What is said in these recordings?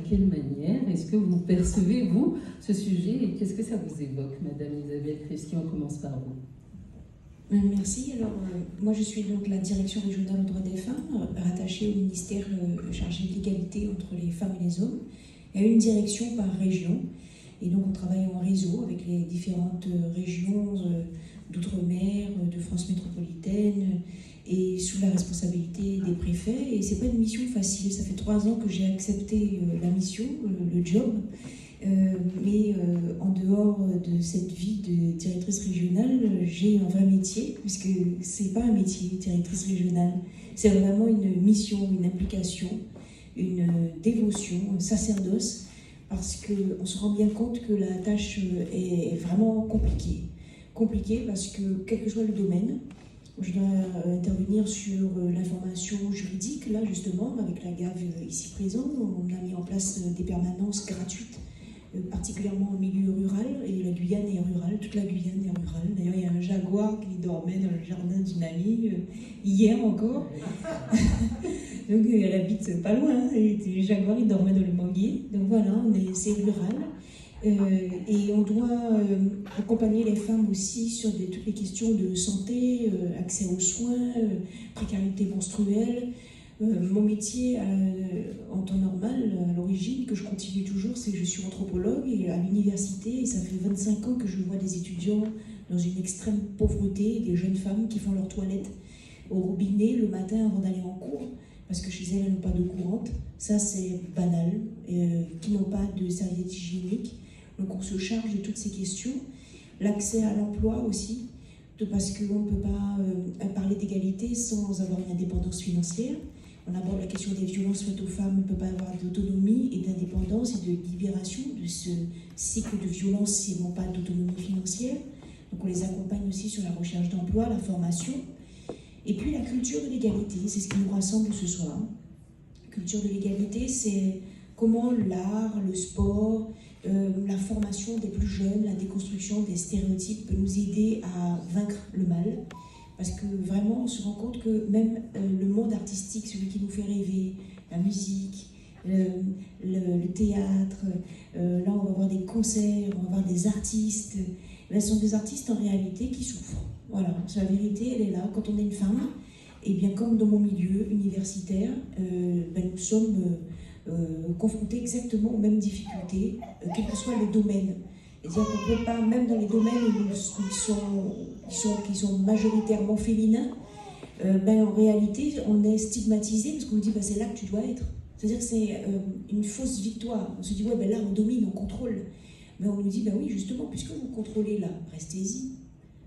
quelle manière est-ce que vous percevez, vous, ce sujet et qu'est-ce que ça vous évoque, Madame Isabelle Krivski? On commence par vous. Merci. Alors, moi, je suis donc la direction régionale aux droits des femmes, rattachée au ministère chargé de l'égalité entre les femmes et les hommes. Il y a une direction par région. Et donc, on travaille en réseau avec les différentes régions d'outre-mer, de France métropolitaine, et sous la responsabilité des préfets. Et c'est pas une mission facile. Ça fait 3 ans que j'ai accepté la mission, le job. Mais en dehors de cette vie de directrice régionale, j'ai un vrai métier, puisque c'est pas un métier, directrice régionale. C'est vraiment une mission, une implication, une dévotion, un sacerdoce, parce qu'on se rend bien compte que la tâche est vraiment compliquée. Compliquée parce que, quel que soit le domaine, je dois intervenir sur l'information juridique, là justement, avec la GAV ici présent. On a mis en place des permanences gratuites, particulièrement au milieu rural, et la Guyane est rurale, toute la Guyane est rurale. D'ailleurs, il y a un jaguar qui dormait dans le jardin d'une amie, hier encore. Donc, elle habite pas loin, et le jaguar, il dormait dans le manguier. Donc voilà, c'est rural. Et on doit accompagner les femmes aussi sur toutes les questions de santé, accès aux soins, précarité menstruelle. Mon métier en temps normal, à l'origine, que je continue toujours, c'est que je suis anthropologue et à l'université, et ça fait 25 ans que je vois des étudiants dans une extrême pauvreté, des jeunes femmes qui font leur toilette au robinet le matin avant d'aller en cours, parce que chez elles n'ont pas d'eau courante. Ça, c'est banal, qui n'ont pas de serviettes hygiéniques. Donc on se charge de toutes ces questions. L'accès à l'emploi aussi, parce qu'on ne peut pas parler d'égalité sans avoir une indépendance financière. On aborde la question des violences faites aux femmes, on ne peut pas avoir d'autonomie et d'indépendance et de libération de ce cycle de violence s'ils n'ont pas d'autonomie financière. Donc on les accompagne aussi sur la recherche d'emploi, la formation. Et puis la culture de l'égalité, c'est ce qui nous rassemble ce soir. La culture de l'égalité, c'est comment l'art, le sport, la formation des plus jeunes, la déconstruction des stéréotypes peut nous aider à vaincre le mal. Parce que vraiment, on se rend compte que même le monde artistique, celui qui nous fait rêver, la musique, le théâtre, là on va voir des concerts, on va voir des artistes. Là, ce sont des artistes en réalité qui souffrent. Voilà, la vérité, elle est là. Quand on est une femme, et bien comme dans mon milieu universitaire, nous sommes confrontés exactement aux mêmes difficultés, quel que soit le domaine. C'est-à-dire qu'on ne peut pas, même dans les domaines qui sont majoritairement féminins, en réalité, on est stigmatisé parce qu'on nous dit c'est là que tu dois être. C'est-à-dire que c'est une fausse victoire. On se dit là on domine, on contrôle. Mais on nous dit oui justement, puisque vous contrôlez là, restez-y.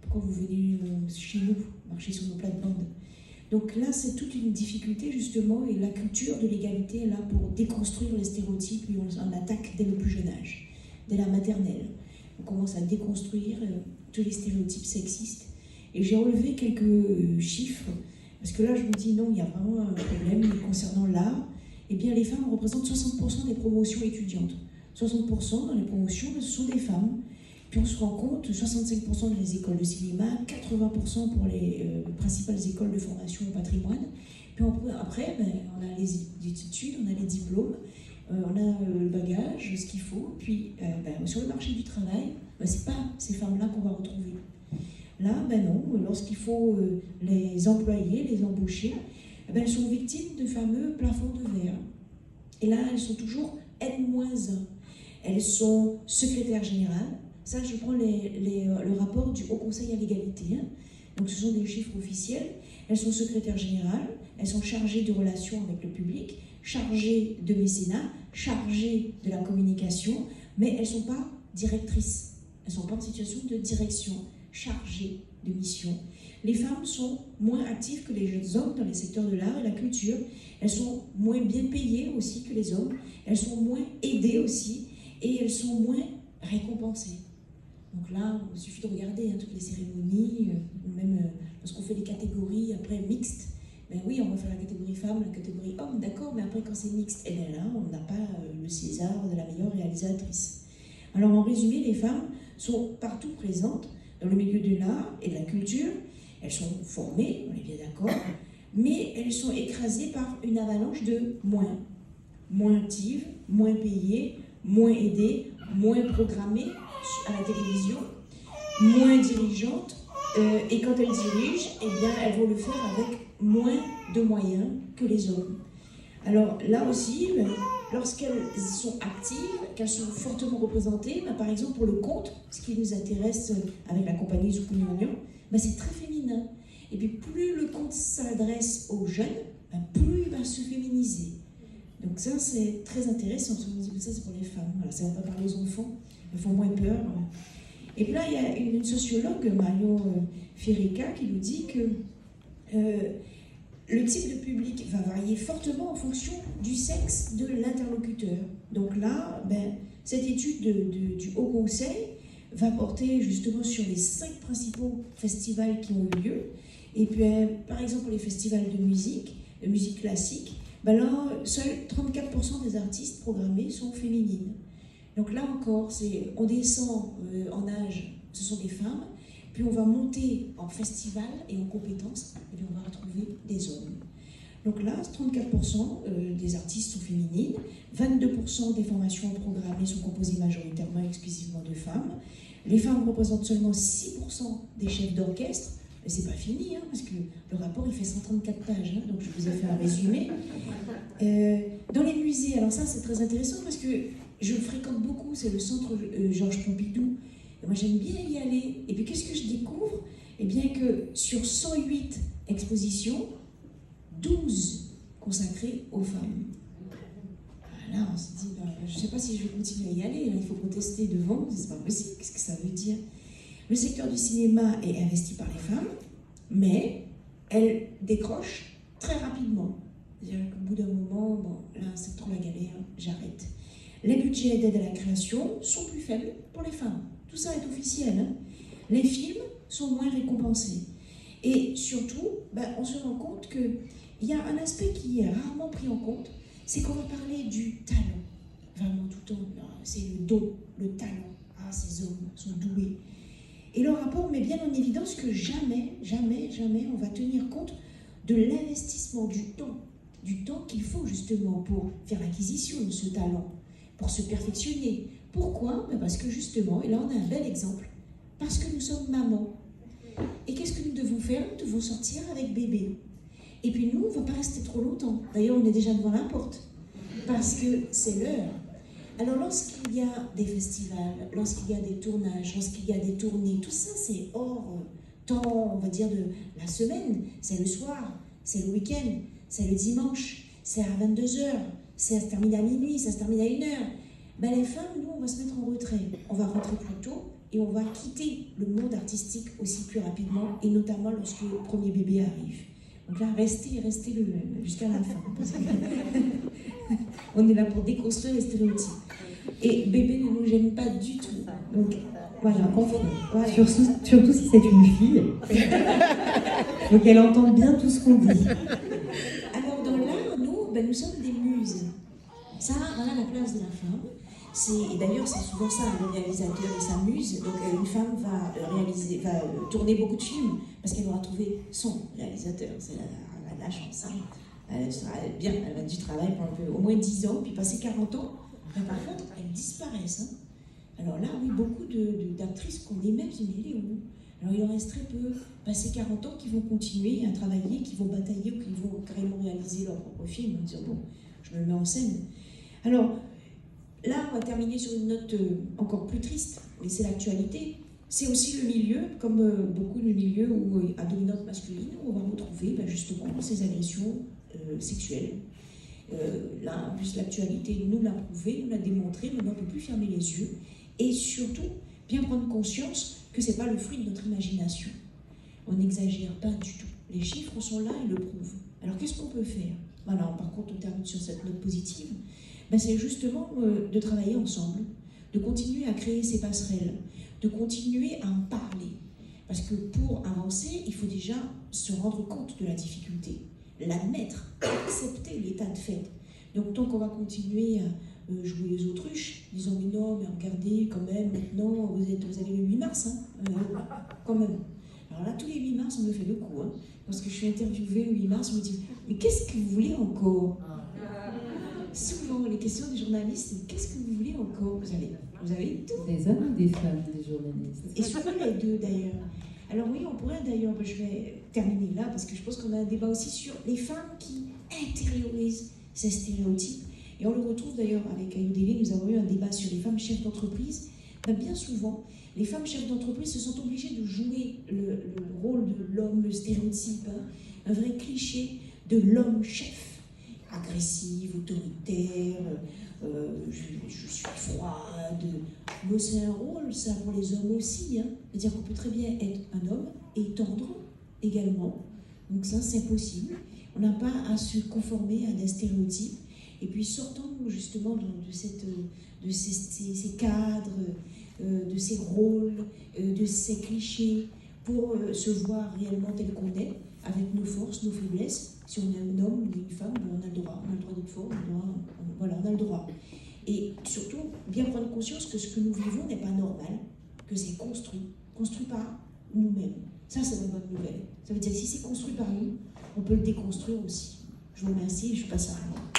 Pourquoi vous venez chez nous, marcher sur nos plates-bandes? Donc là, c'est toute une difficulté justement, et la culture de l'égalité est là pour déconstruire les stéréotypes, et on attaque dès le plus jeune âge, dès la maternelle. On commence à déconstruire tous les stéréotypes sexistes. Et j'ai relevé quelques chiffres, parce que là, je me dis non, il y a vraiment un problème concernant l'art. Eh bien, les femmes représentent 60% des promotions étudiantes. 60% dans les promotions, ce sont des femmes. Puis on se rend compte, 65% des écoles de cinéma, 80% pour les principales écoles de formation au patrimoine. Puis après, on a les études, on a les diplômes, on a le bagage, ce qu'il faut. Puis sur le marché du travail, c'est pas ces femmes-là qu'on va retrouver. Là, non, lorsqu'il faut les employer, les embaucher, elles sont victimes de fameux plafonds de verre. Et là, elles sont toujours N-1. Elles sont secrétaires générales. Ça, je prends le rapport du Haut Conseil à l'égalité. Donc, ce sont des chiffres officiels. Elles sont secrétaires générales, elles sont chargées de relations avec le public, chargées de mécénat, chargées de la communication, mais elles ne sont pas directrices. Elles ne sont pas en situation de direction, chargées de mission. Les femmes sont moins actives que les jeunes hommes dans les secteurs de l'art et la culture. Elles sont moins bien payées aussi que les hommes. Elles sont moins aidées aussi. Et elles sont moins récompensées. Donc là, il suffit de regarder toutes les cérémonies, même lorsqu'on fait les catégories après mixtes. Oui, on va faire la catégorie femme, la catégorie homme, d'accord, mais après quand c'est mixte, et bien là, on n'a pas le César de la meilleure réalisatrice. Alors en résumé, les femmes sont partout présentes dans le milieu de l'art et de la culture. Elles sont formées, on est bien d'accord, mais elles sont écrasées par une avalanche de moins. moins actives, moins payées, moins aidées, moins programmées à la télévision, moins dirigeantes, et quand elles dirigent, eh bien, elles vont le faire avec moins de moyens que les hommes. Alors là aussi, lorsqu'elles sont actives, qu'elles sont fortement représentées, par exemple pour le conte, ce qui nous intéresse avec la compagnie Zucuniogno, c'est très féminin. Et puis plus le conte s'adresse aux jeunes, plus il va se féminiser. Donc ça c'est très intéressant, parce qu'on dit que ça c'est pour les femmes, voilà, ça ne va pas parler aux enfants, elles font moins peur. Et puis là il y a une sociologue, Marion Firica, qui nous dit que le type de public va varier fortement en fonction du sexe de l'interlocuteur. Donc là, cette étude du Haut Conseil va porter justement sur les 5 principaux festivals qui ont eu lieu. Et puis, par exemple, pour les festivals de musique classique, là, seuls 34% des artistes programmés sont féminines. Donc là encore, on descend en âge, ce sont des femmes, puis on va monter en festival et en compétences, et puis on va retrouver des hommes. Donc là, 34% des artistes sont féminines, 22% des formations programmées sont composées majoritairement et exclusivement de femmes. Les femmes représentent seulement 6% des chefs d'orchestre, mais c'est pas fini, parce que le rapport il fait 134 pages, donc je vous ai fait un résumé. Dans les musées, alors ça c'est très intéressant parce que je le fréquente beaucoup, c'est le centre Georges Pompidou. Et moi j'aime bien y aller. Et puis qu'est-ce que je découvre? Eh bien que sur 108 expositions, 12 consacrées aux femmes. Là on se dit, je ne sais pas si je vais continuer à y aller, là, il faut protester devant, c'est pas possible, qu'est-ce que ça veut dire? Le secteur du cinéma est investi par les femmes, mais elles décrochent très rapidement. C'est-à-dire qu'au bout d'un moment, là c'est trop la galère, j'arrête. Les budgets d'aide à la création sont plus faibles pour les femmes. Tout ça est officiel. Les films sont moins récompensés. Et surtout, on se rend compte qu'il y a un aspect qui est rarement pris en compte, c'est qu'on va parler du talent. Vraiment tout le temps, c'est le don, le talent. Ah, ces hommes sont doués. Et le rapport met bien en évidence que jamais on va tenir compte de l'investissement du temps qu'il faut justement pour faire l'acquisition de ce talent, pour se perfectionner. Pourquoi? Parce que justement, et là on a un bel exemple, parce que nous sommes mamans. Et qu'est-ce que nous devons faire? Nous devons sortir avec bébé. Et puis nous, on ne va pas rester trop longtemps. D'ailleurs, on est déjà devant la porte, parce que c'est l'heure. Alors lorsqu'il y a des festivals, lorsqu'il y a des tournages, lorsqu'il y a des tournées, tout ça c'est hors temps, on va dire, de la semaine. C'est le soir, c'est le week-end, c'est le dimanche, c'est à 22h, ça se termine à minuit, ça se termine à 1h. Les femmes, nous, on va se mettre en retrait. On va rentrer plus tôt et on va quitter le monde artistique aussi plus rapidement, et notamment lorsque le premier bébé arrive. Donc là, restez jusqu'à la fin. Parce que on est là pour déconstruire les stéréotypes. Et bébé ne nous gêne pas du tout. Donc voilà, voilà. Surtout si c'est une fille. Donc elle entend bien tout ce qu'on dit. Alors dans l'art, nous sommes des muses. Ça, voilà la place de la femme. Et d'ailleurs, c'est souvent ça, le réalisateur et sa muse. Donc une femme va tourner beaucoup de films parce qu'elle aura trouvé son réalisateur. C'est la chance. Elle a du travail pendant au moins 10 ans, puis passer 40 ans. Mais par contre, elles disparaissent. Alors là, oui, beaucoup d'actrices qu'on aimait, mais elle est où? Alors il en reste très peu, passé 40 ans, qui vont continuer à travailler, qui vont batailler ou qui vont carrément réaliser leur propre film, en disant bon, je me mets en scène. Alors là, on va terminer sur une note encore plus triste, mais c'est l'actualité. C'est aussi le milieu, comme beaucoup de milieux à dominante masculine, où on va retrouver justement ces agressions sexuelles. Là, en plus, l'actualité nous l'a prouvé, nous l'a démontré, maintenant on ne peut plus fermer les yeux. Et surtout, bien prendre conscience que ce n'est pas le fruit de notre imagination. On n'exagère pas du tout. Les chiffres sont là, ils le prouvent. Alors qu'est-ce qu'on peut faire? Voilà, par contre, on termine sur cette note positive. C'est justement de travailler ensemble, de continuer à créer ces passerelles, de continuer à en parler. Parce que pour avancer, il faut déjà se rendre compte de la difficulté, l'admettre, accepter l'état de fait. Donc tant qu'on va continuer à jouer les autruches, disant mais non, mais regardez quand même, maintenant vous avez le 8 mars, quand même. Alors là, tous les 8 mars, on me fait le coup. Parce que je suis interviewée le 8 mars, on me dit mais qu'est-ce que vous voulez encore? souvent, les questions des journalistes, c'est qu'est-ce que vous voulez encore? Vous avez tout. Des hommes ou des femmes, des journalistes? Et souvent les deux d'ailleurs. Alors oui, on pourrait d'ailleurs, je vais terminer là, parce que je pense qu'on a un débat aussi sur les femmes qui intériorisent ces stéréotypes. Et on le retrouve d'ailleurs avec Ayodele, nous avons eu un débat sur les femmes chefs d'entreprise. Ben, bien souvent, les femmes chefs d'entreprise se sont obligées de jouer le rôle de l'homme, le stéréotype, hein, un vrai cliché de l'homme chef, agressif, autoritaire, je suis froide. Mais c'est un rôle, ça, pour les hommes aussi. Hein. C'est-à-dire qu'on peut très bien être un homme et tendre également. Donc ça, c'est possible. On n'a pas à se conformer à des stéréotypes. Et puis sortons justement de ces cadres, de ces rôles, de ces clichés, pour se voir réellement tel qu'on est, avec nos forces, nos faiblesses. Si on est un homme ou une femme, on a le droit d'être fort, on a le droit. Et surtout, bien prendre conscience que ce que nous vivons n'est pas normal, que c'est construit par nous-mêmes. Ça, c'est une bonne nouvelle. Ça veut dire que si c'est construit par nous, on peut le déconstruire aussi. Je vous remercie et je passe à vous.